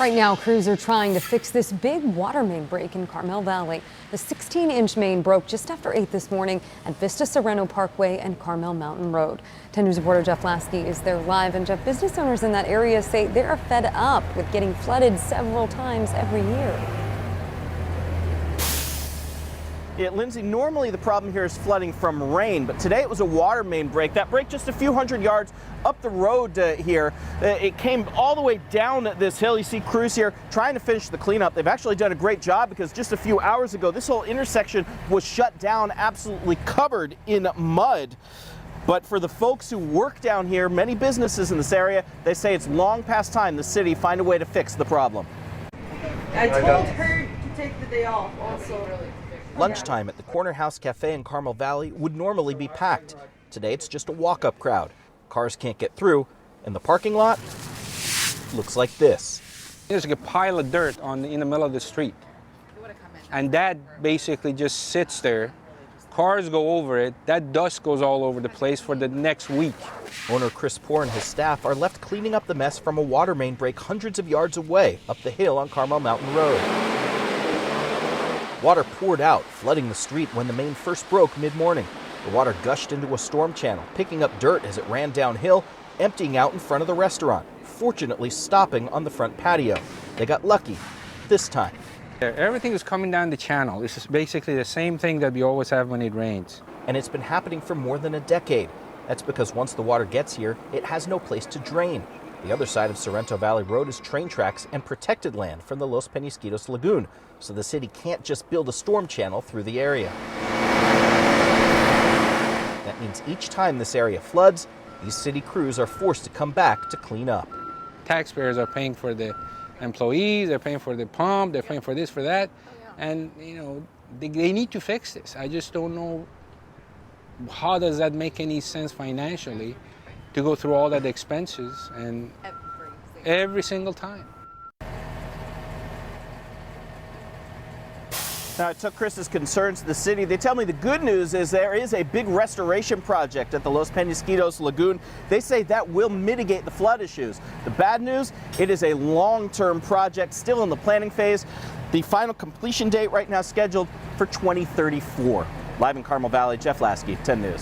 Right now, crews are trying to fix this big water main break in Carmel Valley. The 16-inch main broke just after 8 this morning at Vista Sereno Parkway and Carmel Mountain Road. 10 News reporter Jeff Lasky is there live. And Jeff, business owners in that area say they're fed up with getting flooded several times every year. Yeah, Lindsay, normally the problem here is flooding from rain, but today it was a water main break. That break just a few hundred yards up the road here. It came all the way down this hill. You see crews here trying to finish the cleanup. They've actually done a great job because just a few hours ago, this whole intersection was shut down, absolutely covered in mud. But for the folks who work down here, many businesses in this area, they say it's long past time the city find a way to fix the problem. I told her to take the day off also. Lunchtime at the Corner House Cafe in Carmel Valley would normally be packed. Today it's just a walk-up crowd. Cars can't get through, and the parking lot looks like this. There's like a pile of dirt in the middle of the street. And that basically just sits there. Cars go over it. That dust goes all over the place for the next week. Owner Chris Poore and his staff are left cleaning up the mess from a water main break hundreds of yards away up the hill on Carmel Mountain Road. Water poured out, flooding the street when the main first broke mid-morning. The water gushed into a storm channel, picking up dirt as it ran downhill, emptying out in front of the restaurant, fortunately stopping on the front patio. They got lucky this time. Everything is coming down the channel. This is basically the same thing that we always have when it rains. And it's been happening for more than a decade. That's because once the water gets here, it has no place to drain. The other side of Sorrento Valley Road is train tracks and protected land from the Los Penasquitos Lagoon, so the city can't just build a storm channel through the area. That means each time this area floods, these city crews are forced to come back to clean up. Taxpayers are paying for the employees, they're paying for the pump, they're paying for this, for that, and they need to fix this. I just don't know how does that make any sense financially to go through all that expenses and every single time. Now, I took Chris's concerns to the city. They tell me the good news is there is a big restoration project at the Los Penasquitos Lagoon. They say that will mitigate the flood issues. The bad news, it is a long-term project still in the planning phase. The final completion date right now scheduled for 2034. Live in Carmel Valley, Jeff Lasky, 10 News.